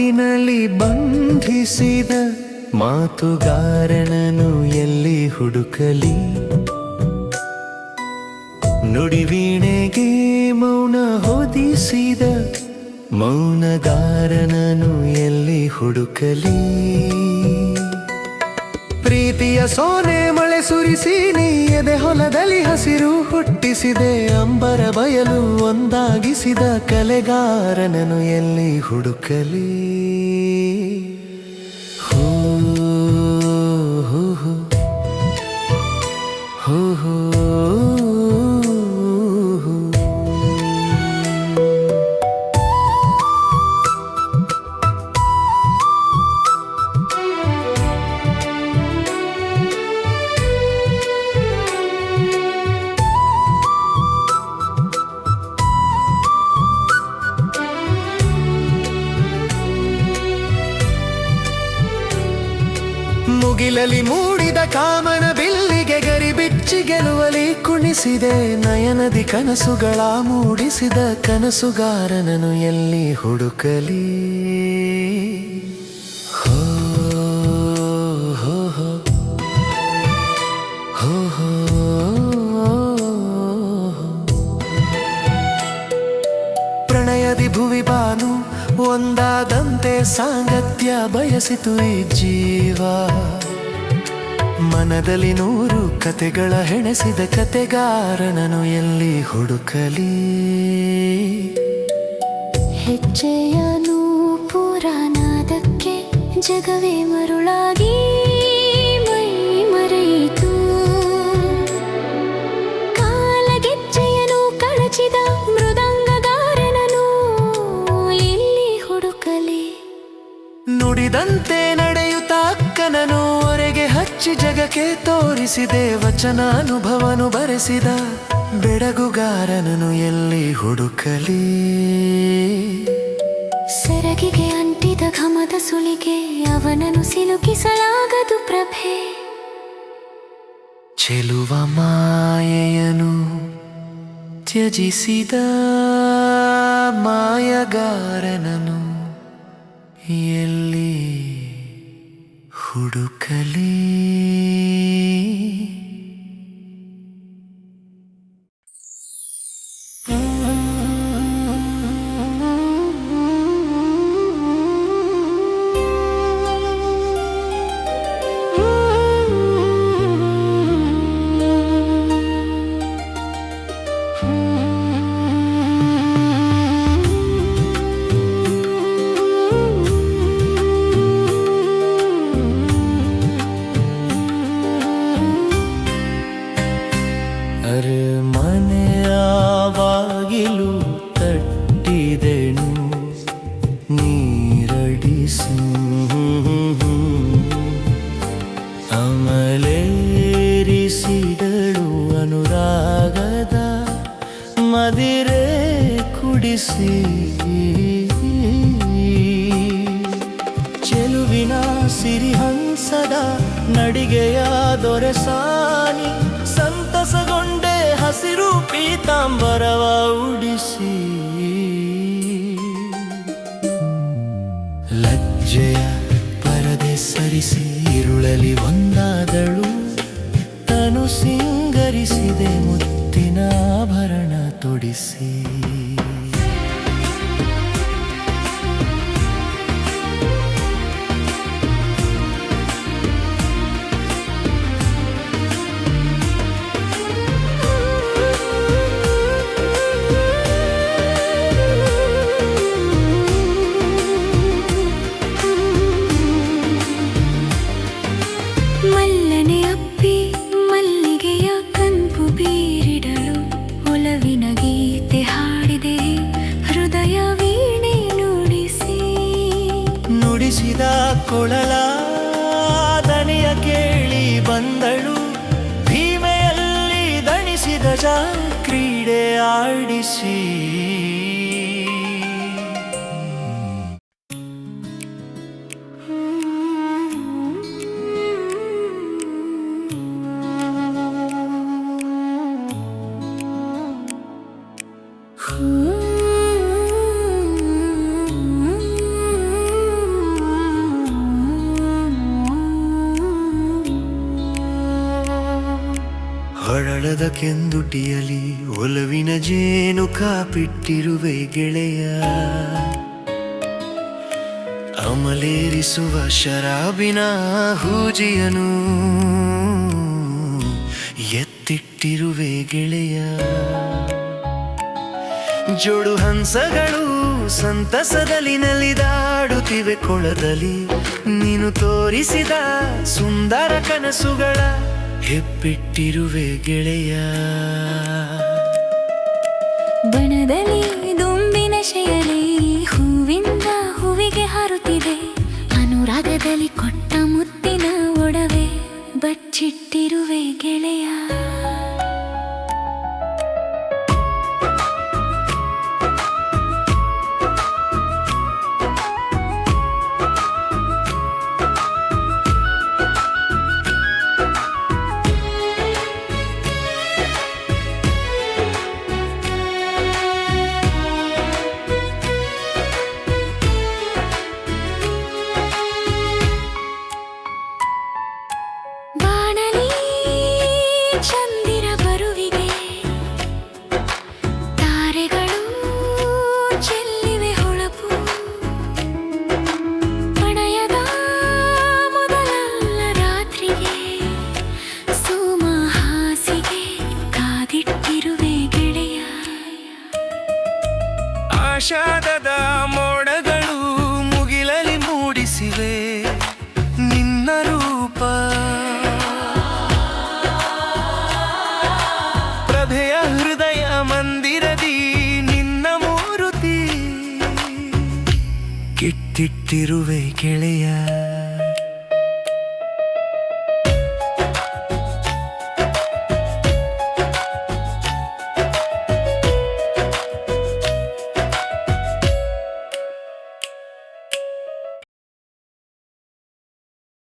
ಮಾತಿನಲ್ಲಿ ಬಂಧಿಸಿದ ಮಾತುಗಾರನನು ಎಲ್ಲಿ ಹುಡುಕಲಿ? ನುಡಿವೀಣೆಗೆ ಮೌನ ಹೊದಿಸಿದ ಮೌನಗಾರನನು ಎಲ್ಲಿ ಹುಡುಕಲಿ? ಪ್ರೀತಿಯ ಸೋನೆ ಮಳೆ ಸುರಿಸಿ ನೀ ಎದೆ ಹೊಲದಲ್ಲಿ ಹಸಿರು ಹುಟ್ಟಿಸಿದೆ. ಅಂಬರ ಬಯಲು ಒಂದಾಗಿಸಿದ ಕಲೆಗಾರನನು ಎಲ್ಲಿ ಹುಡುಕಲಿ? ಹೋ ಹೋ ಹೋ ಹೋ ಮುಗಿಲಲಿ ಮೂಡಿದ ಕಾಮನ ಬಿಲ್ಲಿಗೆ ಗರಿಬಿಚ್ಚಿ ಗೆಲುವಲಿ ಕುಣಿಸಿದೆ. ನಯನದಿ ಕನಸುಗಳ ಮೂಡಿಸಿದ ಕನಸುಗಾರನನು ಎಲ್ಲಿ ಹುಡುಕಲಿ? ಹೋ ಹೋ ಹೋ ಹೋ ಹೋ ಪ್ರಣಯದಿ ಭುವಿ ಬಾನು ಒಂದಾದಂತೆ ಸಾಂಗತ್ಯ ಬಯಸಿತು ಈ ಜೀವ. ಮನದಲ್ಲಿ ನೂರು ಕತೆಗಳ ಹೆಣೆಸಿದ ಕತೆಗಾರನನು ಎಲ್ಲಿ ಹುಡುಕಲಿ? ಹೆಜ್ಜೆಯನು ಪುರಾಣದಕ್ಕೆ ಜಗವೇ ಮರುಳಾಗಿ ಮೈ ಮರೆಯಿತು. ಕಾಲಗೆಜ್ಜೆಯನು ಕಳಚಿದ ಮೃದಂಗಗಾರನನು ಎಲ್ಲಿ ಹುಡುಕಲಿ? ನುಡಿದಂತೆ ನಡೆಯುತ್ತ ಅಕ್ಕನನು ಹೊರಗೆ ಹಚ್ಚಿ ಜಗಕ್ಕೆ ತೋರಿಸಿದೆ. ವಚನಾನುಭವನು ಬರೆಸಿದ ಬೆಡಗುಗಾರನನು ಎಲ್ಲಿ ಹುಡುಕಲಿ? ಸೆರಗಿಗೆ ಅಂಟಿದ ಘಮದ ಸುಳಿಗೆ ಅವನನ್ನು ಸಿಲುಕಿಸಲಾಗದು ಪ್ರಭೆ. ಚೆಲುವ ಮಾಯೆಯನು ತ್ಯಜಿಸಿದ ಮಾಯಗಾರನನು ಎಲ್ಲಿ ಹುಡುಕಲಿ? ಮನೆಯವಾಗಿಲು ತಟ್ಟಿದೆನು ನೀರಡಿಸು. ಅಮಲೇರಿಸಿದಳು ಅನುರಾಗದ ಮದಿರೆ ಕುಡಿಸಿ. ಚೆಲುವಿನ ಸಿರಿಹಂಸದ ನಡಿಗೆಯ ದೊರೆಸಾನಿ ಸಂತಸಗೊಂಡೆ ಹಸಿರು ಪೀತಾಂಬರವ ಉಡಿಸಿ. ಲಜ್ಜೆಯ ಪರದೆ ಸರಿಸಿ ಇರುಳಲಿ ಒಂದಾದಳು. ತನು ಸಿಂಗರಿಸಿದೆ ಮುತ್ತಿನ ಆಭರಣ ತೊಡಿಸಿ. ಮಲ್ಲನೆ ಅಪ್ಪಿ ಮಲ್ಲಿಗೆಯ ಕನ್ಪು ಬೀರಿಡಲು ಒಲವಿನ ಗೀತೆ ಹಾಡಿದೆ ಹೃದಯ ವೀಣೆ ನುಡಿಸಿ. ನುಡಿಸಿದ ಕೊಳಲ ದನಿಯ ಕೇಳಿ ಬಂದಳು. ಭೀಮೆಯಲ್ಲಿ ದಣಿಸಿದ ಕ್ರೀಡೆ ಆಡಿಸಿ. ಮೋಡದ ಕೆಂದುಟಿಯಲಿ ಒಲವಿನ ಜೇನು ಕಾಪಿಟ್ಟಿರುವೆ ಗೆಳೆಯ. ಅಮಲೇರಿಸುವ ಶರಾಬಿನ ಹೂಜಿಯನು ಎತ್ತಿಟ್ಟಿರುವೆ ಗೆಳೆಯ. ಜೋಡು ಹಂಸಗಳು ಸಂತಸದಲ್ಲಿ ನಲಿದಾಡುತ್ತಿವೆ ಕೊಳದಲ್ಲಿ, ನೀನು ತೋರಿಸಿದ ಸುಂದರ ಕನಸುಗಳ ಹೆಪ್ಪಿಟ್ಟಿರುವೆ ಗೆಳೆಯ. ಬಣದಲ್ಲಿ ದುಂಬಿನ ಶೆಯಲಿ ಹೂವಿಂದ ಹೂವಿಗೆ ಹಾರುತ್ತಿದೆ, ಅನುರಾಗದಲ್ಲಿ ಕೊಟ್ಟ ಮುತ್ತಿನ ಒಡವೆ ಬಚ್ಚಿಟ್ಟಿರುವೆ ಗೆಳೆಯ. ಚಂದಿರ ಬರುವಿಗೆ ತಾರೆಗಳು ಚೆಲ್ಲಿವೆ ಹೊಳಪು, ಪ್ರಣಯದ ಮೊದಲ ರಾತ್ರಿಗೆ ಸುಮಹಾಸಿಗೆ ಕಾದಿಟ್ಟಿರುವೆ ಗೆಳೆಯ. ಆಷಾಢದ ಮೋಡಗಳು ಮುಗಿಲಲ್ಲಿ ಮೂಡಿಸಿವೆ ನಿನ್ನ ರೂಪ, ಪ್ರಭೆಯ ಹೃದಯ ಮಂದಿರದಿ ನಿನ್ನ ಮೂರುತಿ ಕಿಟ್ಟಿಟ್ಟಿರುವೆ ಗೆಳೆಯ.